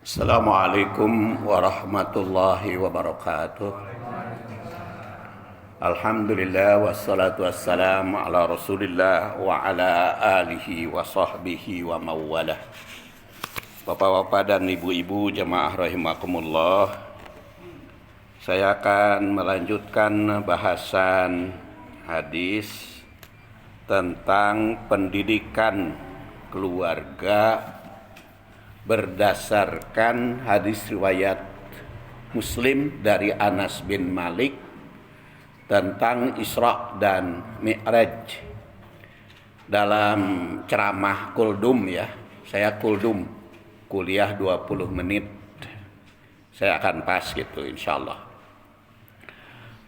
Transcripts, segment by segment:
Assalamualaikum warahmatullahi wabarakatuh. Alhamdulillah wassalatu wassalamu ala Rasulillah wa ala alihi wa sahbihi wa mawalah. Bapak-bapak dan ibu-ibu jemaah rahimakumullah, saya akan melanjutkan bahasan hadis tentang pendidikan keluarga berdasarkan hadis riwayat Muslim dari Anas bin Malik tentang Isra dan Mi'raj. Dalam ceramah kuldum ya, saya kuldum kuliah 20 menit. Saya akan pas gitu insyaallah.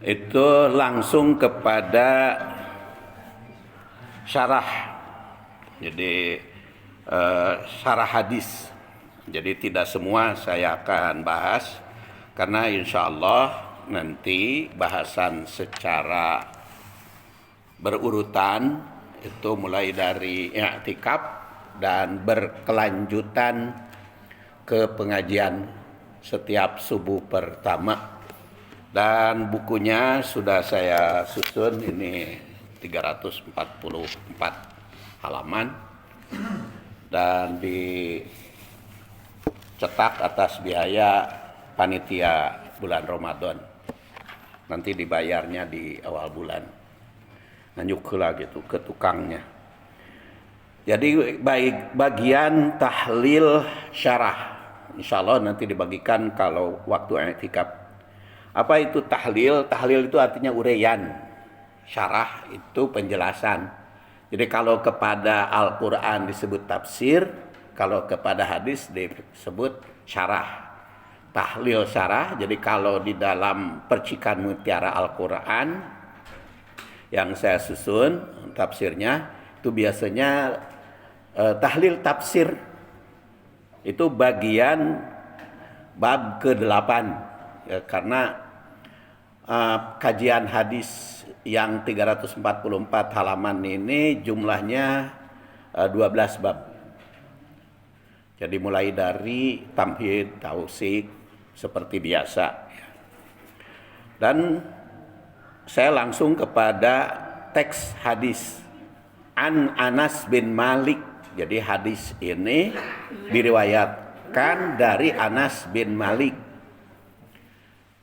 Itu langsung kepada syarah. Jadi syarah hadis. Jadi tidak semua saya akan bahas karena insya Allah nanti bahasan secara berurutan itu mulai dari i'tikaf dan berkelanjutan ke pengajian setiap subuh pertama. Dan bukunya sudah saya susun, ini 344 halaman dan cetak atas biaya panitia bulan Ramadan. Nanti dibayarnya di awal bulan. Nanyukula gitu ke tukangnya. Jadi bagian tahlil syarah. Insyaallah nanti dibagikan kalau waktu i'tikaf. Apa itu tahlil? Tahlil itu artinya uraian. Syarah itu penjelasan. Jadi kalau kepada Al-Qur'an disebut tafsir, kalau kepada hadis disebut syarah. Tahlil syarah, jadi kalau di dalam percikan mutiara Al-Quran yang saya susun tafsirnya, itu biasanya tahlil tafsir. Itu bagian bab ke-8 ya, karena kajian hadis yang 344 halaman ini jumlahnya 12 bab. Jadi mulai dari tamhid, tausik seperti biasa. Dan saya langsung kepada teks hadis An Anas bin Malik. Jadi hadis ini diriwayatkan dari Anas bin Malik.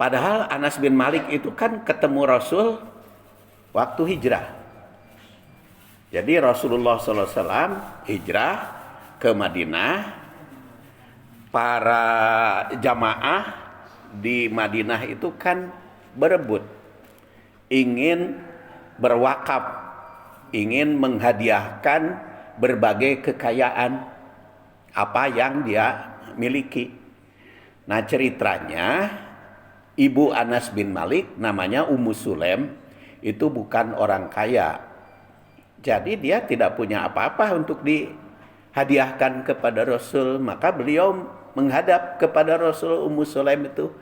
Padahal Anas bin Malik itu kan ketemu Rasul waktu hijrah. Jadi Rasulullah SAW hijrah ke Madinah. Para jamaah di Madinah itu kan berebut, ingin berwakaf, ingin menghadiahkan berbagai kekayaan apa yang dia miliki. Nah ceritanya, ibu Anas bin Malik namanya Ummu Sulaim itu bukan orang kaya. Jadi dia tidak punya apa-apa untuk dihadiahkan kepada Rasul. Maka beliau menghadap kepada Rasul Ummu Sulaim itu,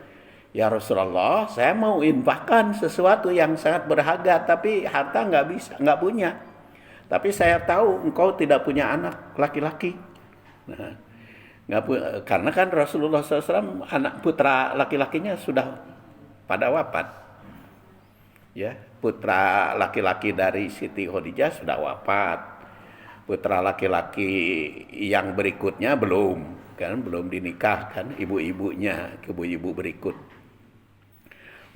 ya Rasulullah, saya mau infakkan sesuatu yang sangat berharga, tapi harta nggak punya. Tapi saya tahu engkau tidak punya anak laki-laki. Nah, karena kan Rasulullah SAW anak putra laki-lakinya sudah pada wafat. Ya, putra laki-laki dari Siti Khadijah sudah wafat. Putra laki-laki yang berikutnya belum dinikahkan, ibu-ibunya, ibu-ibu berikut.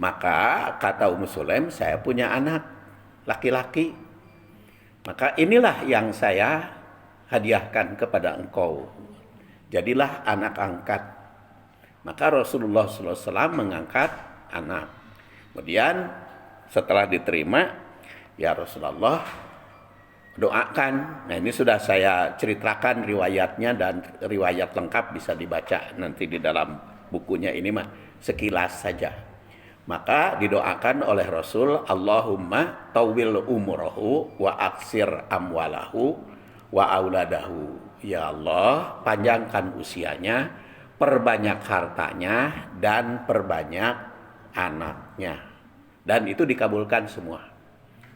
Maka kata Ummu Sulaim, saya punya anak laki-laki. Maka inilah yang saya hadiahkan kepada engkau. Jadilah anak angkat. Maka Rasulullah SAW mengangkat anak. Kemudian setelah diterima, ya Rasulullah, doakan. Nah ini sudah saya ceritakan riwayatnya, dan riwayat lengkap bisa dibaca nanti di dalam bukunya ini mah sekilas saja. Maka didoakan oleh Rasul, Allahumma tawil umurahu wa aksir amwalahu wa auladahu. Ya Allah, panjangkan usianya, perbanyak hartanya, dan perbanyak anaknya. Dan itu dikabulkan semua.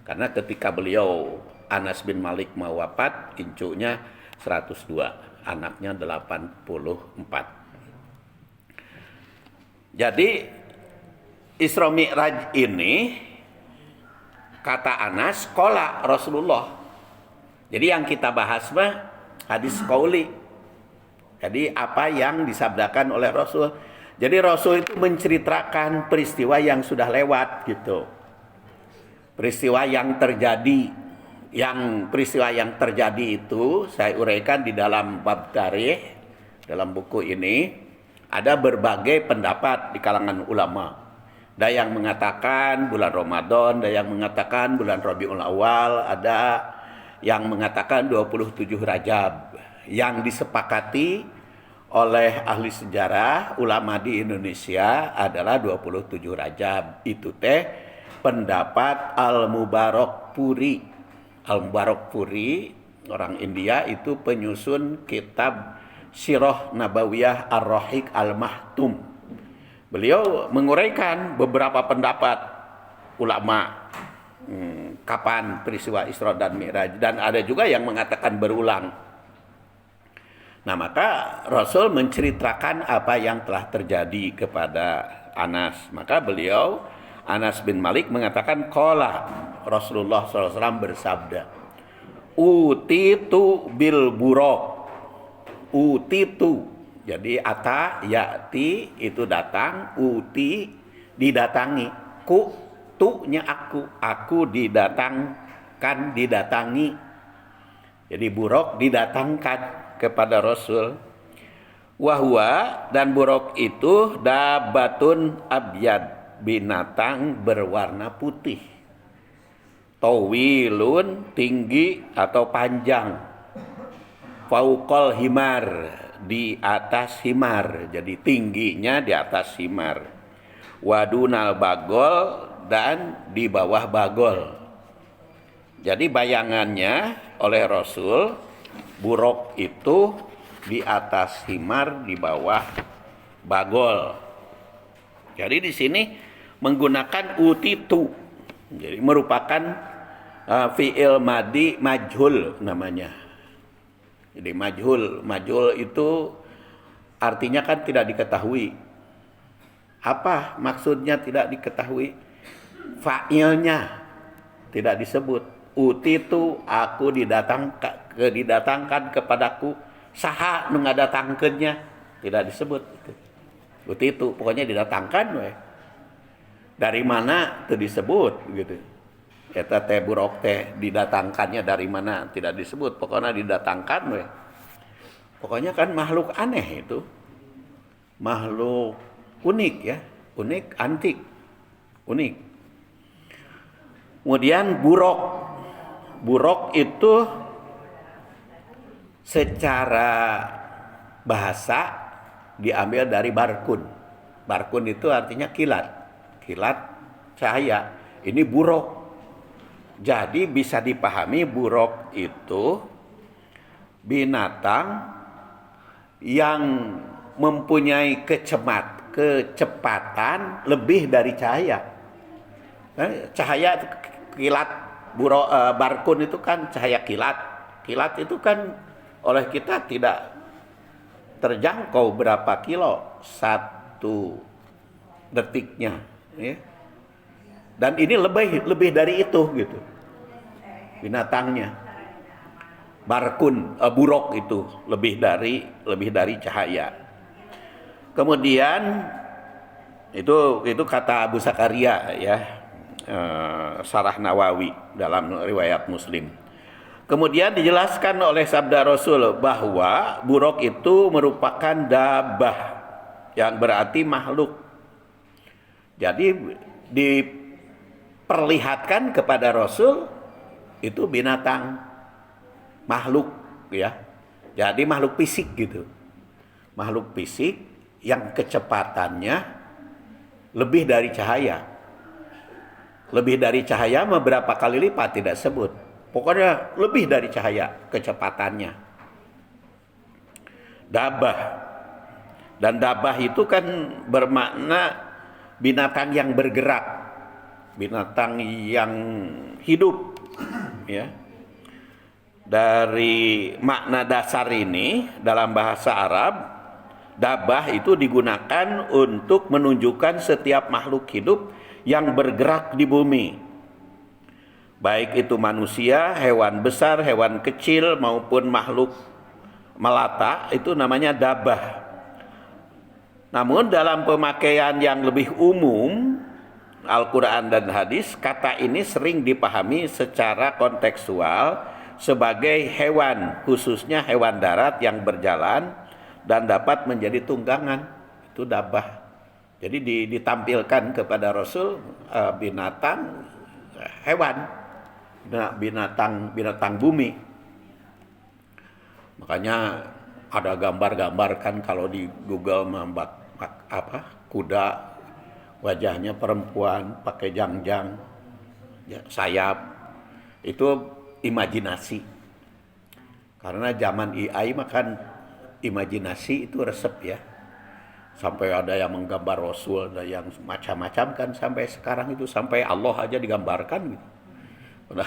Karena ketika beliau Anas bin Malik mau wafat, incunya 102, anaknya 84. Jadi Isra Mi'raj ini kata Anas qala Rasulullah. Jadi yang kita bahas mah hadis qauli. Jadi apa yang disabdakan oleh Rasul. Jadi Rasul itu menceritakan peristiwa yang sudah lewat gitu. Peristiwa yang terjadi. Peristiwa yang terjadi itu saya uraikan di dalam bab tarikh, dalam buku ini ada berbagai pendapat di kalangan ulama. Ada yang mengatakan bulan Ramadan, ada yang mengatakan bulan Rabiul Awal, ada yang mengatakan 27 Rajab. Yang disepakati oleh ahli sejarah ulama di Indonesia adalah 27 Rajab. Itu teh pendapat Al-Mubarakpuri. Al-Mubarakpuri orang India itu penyusun kitab Sirah Nabawiyah Ar-Rahiq Al-Mahtum. Beliau menguraikan beberapa pendapat ulama kapan peristiwa Isra dan Mi'raj, dan ada juga yang mengatakan berulang. Nah, maka Rasul menceritakan apa yang telah terjadi kepada Anas. Maka beliau Anas bin Malik mengatakan qala Rasulullah SAW bersabda, utitu bil buraq. Utitu, jadi ata yati itu datang, uti didatangi, ku tu-nya aku didatangkan, didatangi. Jadi buraq didatangkan kepada Rasul. Wahwa, dan buraq itu dabatun abyad, binatang berwarna putih. Tawilun, tinggi atau panjang. Fauqal himar, di atas himar, jadi tingginya di atas himar. Wadunal bagol, dan di bawah bagol. Jadi bayangannya oleh Rasul, buraq itu di atas himar, di bawah bagol. Jadi di sini menggunakan utitu, jadi merupakan fi'il madi majhul namanya. Jadi majhul itu artinya kan tidak diketahui. Apa maksudnya tidak diketahui? Fa'ilnya tidak disebut. Utitu, aku didatangkan kepadaku. Saha nu ngadatangkeunnya tidak disebut. Utitu, pokoknya didatangkan we. Dari mana itu disebut gitu. Eta teh buraq teh didatangkannya dari mana tidak disebut, pokoknya didatangkan we. Pokoknya kan makhluk aneh itu. Makhluk unik ya, unik, antik. Unik. Kemudian buraq. Buraq itu secara bahasa diambil dari barkun. Barkun itu artinya kilat. Kilat cahaya. Ini buraq. Jadi bisa dipahami buraq itu binatang yang mempunyai kecepatan lebih dari cahaya. Cahaya kilat barkun itu kan cahaya kilat. Kilat itu kan oleh kita tidak terjangkau berapa kilo satu detiknya, ya. Dan ini lebih dari itu gitu. Binatangnya. Barkun, buraq itu lebih dari cahaya. Kemudian itu kata Abu Zakaria ya. Syarah Nawawi dalam riwayat Muslim. Kemudian dijelaskan oleh sabda Rasul bahwa buraq itu merupakan dabah yang berarti makhluk. Jadi diperlihatkan kepada Rasul itu binatang, makhluk ya. Jadi makhluk fisik gitu. Makhluk fisik yang kecepatannya lebih dari cahaya. Lebih dari cahaya beberapa kali lipat tidak sebut. Pokoknya lebih dari cahaya kecepatannya. Dabah. Dan dabah itu kan bermakna binatang yang bergerak. Binatang yang hidup. Ya. Dari makna dasar ini dalam bahasa Arab, Dabah itu digunakan untuk menunjukkan setiap makhluk hidup yang bergerak di bumi. Baik itu manusia, hewan besar, hewan kecil maupun makhluk melata, itu namanya dabah. Namun dalam pemakaian yang lebih umum, Al-Quran dan hadis, kata ini sering dipahami secara kontekstual sebagai hewan, khususnya hewan darat yang berjalan dan dapat menjadi tunggangan. Itu dabah. Jadi ditampilkan kepada Rasul binatang, hewan, binatang bumi. Makanya ada gambar-gambar kan kalau di Google kuda, wajahnya perempuan pakai jangjang, ya, sayap. Itu imajinasi. Karena zaman AI makan imajinasi itu resep ya. Sampai ada yang menggambar Rasul, ada yang macam-macam kan, sampai sekarang itu sampai Allah aja digambarkan gitu. Nah,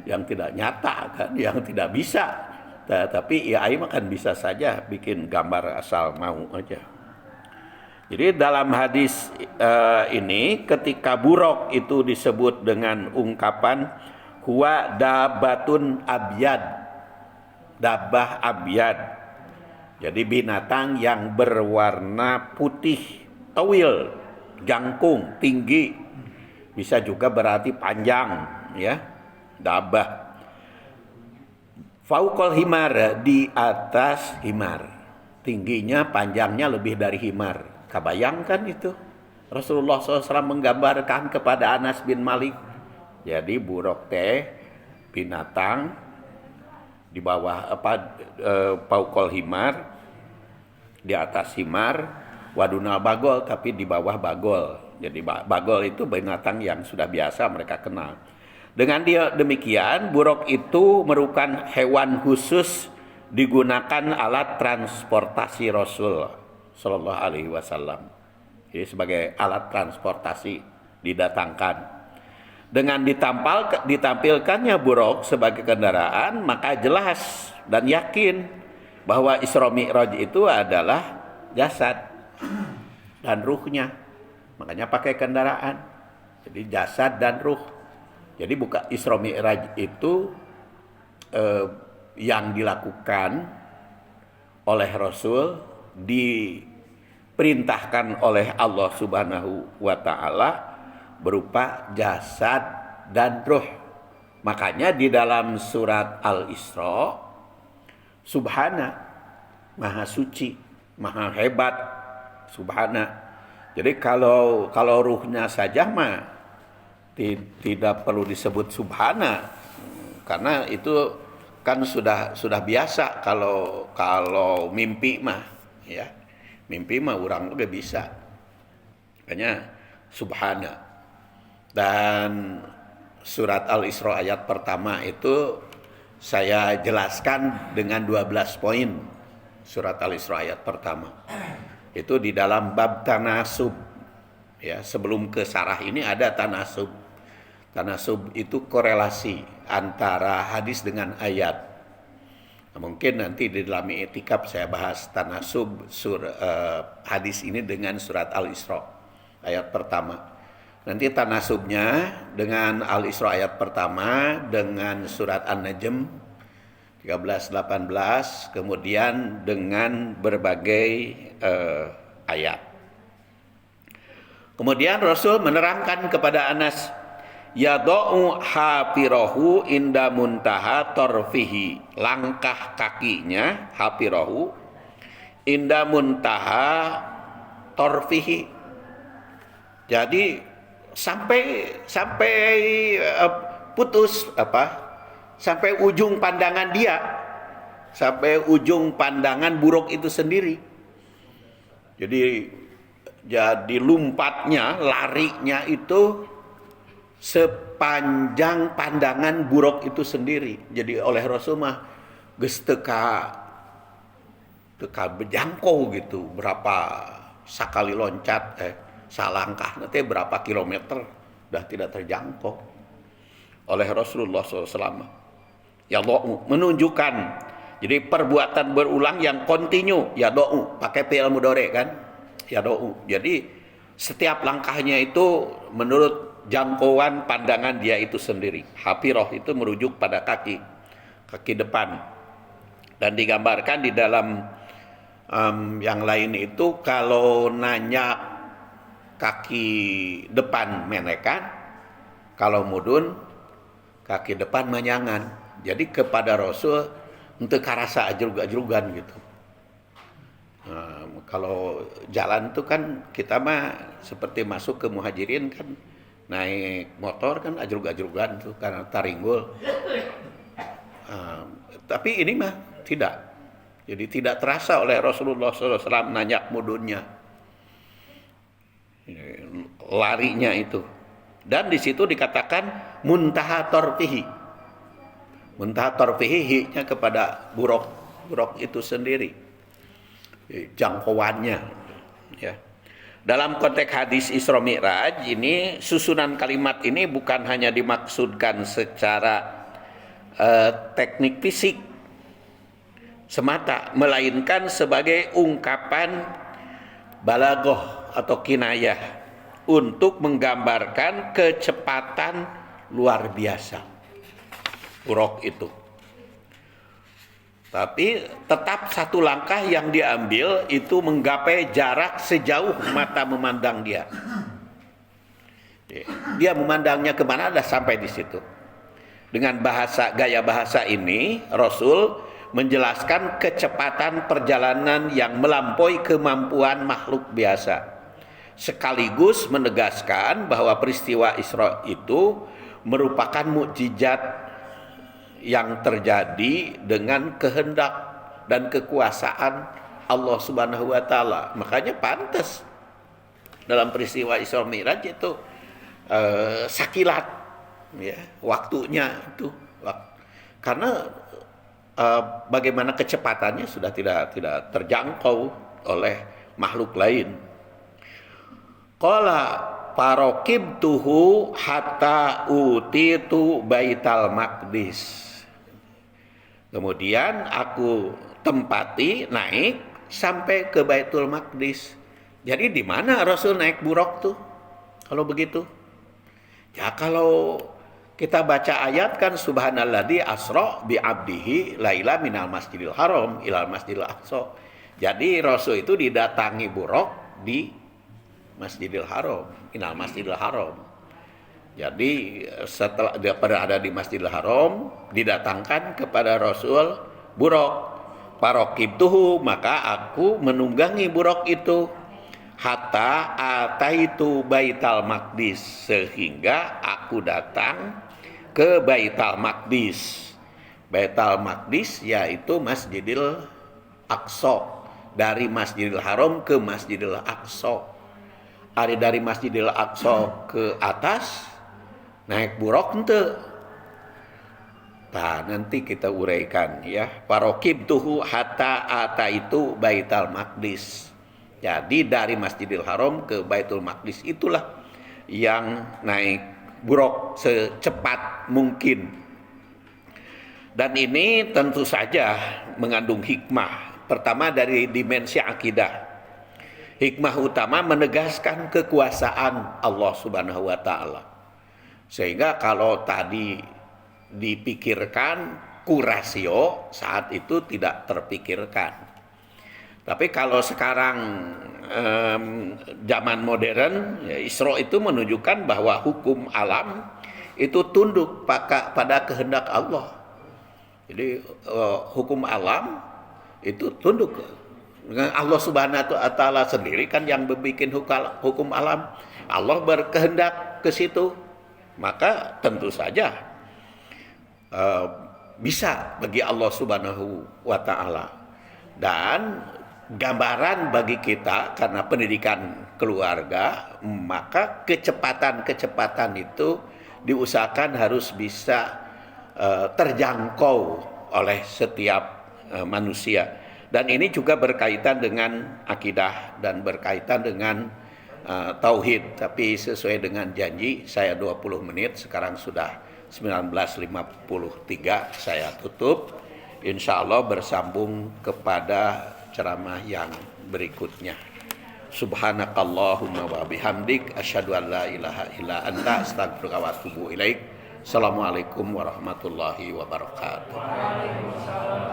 yang tidak nyata kan, yang tidak bisa. Tapi AI makan bisa saja bikin gambar asal mau aja. Jadi dalam hadis ini ketika buruk itu disebut dengan ungkapan huwa dabatun abyad, dabah abyad. Jadi binatang yang berwarna putih, tawil, jangkung, tinggi. Bisa juga berarti panjang, ya. Dabah. Fauqal himar, di atas himar. Tingginya, panjangnya lebih dari himar. Kebayangkan itu. Rasulullah SAW menggambarkan kepada Anas bin Malik. Jadi buruk teh binatang di bawah fauqal himar, di atas himar, wadunal bagol, tapi di bawah bagol. Jadi bagol itu binatang yang sudah biasa mereka kenal. Dengan dia demikian, buruk itu merupakan hewan khusus digunakan alat transportasi Rasul Sallallahu Alaihi Wasallam. Jadi sebagai alat transportasi didatangkan. Dengan ditampilkannya buruk sebagai kendaraan, maka jelas dan yakin bahwa Isra Mi'raj itu adalah jasad dan ruhnya. Makanya pakai kendaraan. Jadi jasad dan ruh. Jadi bukan Isra Mi'raj itu yang dilakukan oleh Rasul, diperintahkan oleh Allah Subhanahu wa taala berupa jasad dan ruh. Makanya di dalam surat Al-Isra, Subhana, Maha Suci, Maha Hebat, Subhana. Jadi kalau ruhnya saja mah tidak perlu disebut Subhana, karena itu kan sudah biasa kalau mimpi mah, ya. Mimpi mah orang juga bisa. Makanya Subhana. Dan surat Al-Isra ayat pertama itu saya jelaskan dengan 12 poin. Surat Al-Isra ayat pertama. Itu di dalam bab tanasub. Ya, sebelum ke sarah ini ada tanasub. Tanasub itu korelasi antara hadis dengan ayat. Nah, mungkin nanti di dalam i'tikaf saya bahas tanasub hadis ini dengan surat Al-Isra ayat pertama. Nanti tanasubnya dengan Al-Isra ayat pertama dengan surat An-Najm 13-18, kemudian dengan berbagai ayat. Kemudian Rasul menerangkan kepada Anas, yadau hafirahu inda muntaha torfihi, langkah kakinya hafirahu inda muntaha torfihi. Jadi sampai putus sampai ujung pandangan dia, sampai ujung pandangan buruk itu sendiri. Jadi lompatnya, larinya itu sepanjang pandangan buruk itu sendiri. Jadi oleh Rasulullah geus teka berjangkau gitu, berapa sakali loncat salangkah nanti berapa kilometer dah tidak terjangkau oleh Rasulullah SAW. Ya Allah menunjukkan, Jadi perbuatan berulang yang kontinu, ya do'u, pakai fi'il mudhari kan? Ya do'u. Jadi setiap langkahnya itu menurut jangkauan pandangan dia itu sendiri. Hafiroh itu merujuk pada kaki depan. Dan digambarkan di dalam yang lain itu kalau nanya kaki depan menekan, kalau mudun kaki depan manyangan. Jadi kepada Rasul untuk karasa ajrug-ajrugan gitu. Kalau jalan itu kan kita mah seperti masuk ke muhajirin kan naik motor kan ajrug-ajrugan tuh karena taringgul. Tapi ini mah tidak. Jadi tidak terasa oleh Rasulullah SAW nanya mudunnya, larinya itu. Dan di situ dikatakan muntaha torfihi. Muntaha torfihi hi-nya kepada buruk itu sendiri. Jangkauannya. Ya. Dalam konteks hadis Isra Mi'raj ini susunan kalimat ini bukan hanya dimaksudkan secara teknik fisik semata, melainkan sebagai ungkapan balaghah atau kinayah untuk menggambarkan kecepatan luar biasa buruk itu. Tapi tetap satu langkah yang diambil itu menggapai jarak sejauh mata memandang dia. Dia memandangnya kemana, dah sampai di situ. Dengan gaya bahasa ini, Rasul menjelaskan kecepatan perjalanan yang melampaui kemampuan makhluk biasa. Sekaligus menegaskan bahwa peristiwa Isra itu merupakan mukjizat yang terjadi dengan kehendak dan kekuasaan Allah Subhanahu wa taala. Makanya pantas dalam peristiwa Isra Mi'raj itu sakilat ya, waktunya itu. Karena bagaimana kecepatannya sudah tidak terjangkau oleh makhluk lain. Qala faraqibtuhu hatta utitu Baital Maqdis. Kemudian aku tempati naik sampai ke Baitul Maqdis. Jadi di mana Rasul naik buruk tuh? Kalau begitu? Ya kalau kita baca ayat kan subhanalladzi asra bi abdihi laila minal masjidil haram ilal masjidil aqsa. Jadi Rasul itu didatangi buruk di Masjidil Haram, minal masjidil haram. Jadi setelah dia berada di Masjidil Haram, didatangkan kepada Rasul buruk. Faraqibtuhu, maka aku menunggangi buruk itu hatta ataitu Baital Maqdis, sehingga aku datang ke Baital Maqdis. Baital Maqdis yaitu Masjidil Aqsa. Dari Masjidil Haram ke Masjidil Aqsa. Ada dari Masjidil Aqsa ke atas naik buruk ente. Nah, nanti kita uraikan ya. Faraqibtuhu hatta ataitu Baital Maqdis. Jadi dari Masjidil Haram ke Baitul Maqdis itulah yang naik buruk secepat mungkin. Dan ini tentu saja mengandung hikmah. Pertama dari dimensi akidah. Hikmah utama menegaskan kekuasaan Allah Subhanahu wa taala. Sehingga kalau tadi dipikirkan kurasio, saat itu tidak terpikirkan. Tapi kalau sekarang zaman modern, ya, Isra itu menunjukkan bahwa hukum alam itu tunduk pada kehendak Allah. Jadi hukum alam itu tunduk dengan Allah Subhanahu wa taala sendiri kan yang membuat hukum alam. Allah berkehendak ke situ, maka tentu saja bisa bagi Allah Subhanahu wa taala. Dan gambaran bagi kita karena pendidikan keluarga, maka kecepatan itu diusahakan harus bisa terjangkau oleh setiap manusia. Dan ini juga berkaitan dengan akidah dan berkaitan dengan tauhid. Tapi sesuai dengan janji saya 20 menit, sekarang sudah 19.53, saya tutup. insya Allah bersambung kepada ceramah yang berikutnya. Subhanakallahumma wa bihamdik asyhadu an la ilaha illa anta astaghfiruka wa atubu ilaik. Assalamualaikum warahmatullahi wabarakatuh.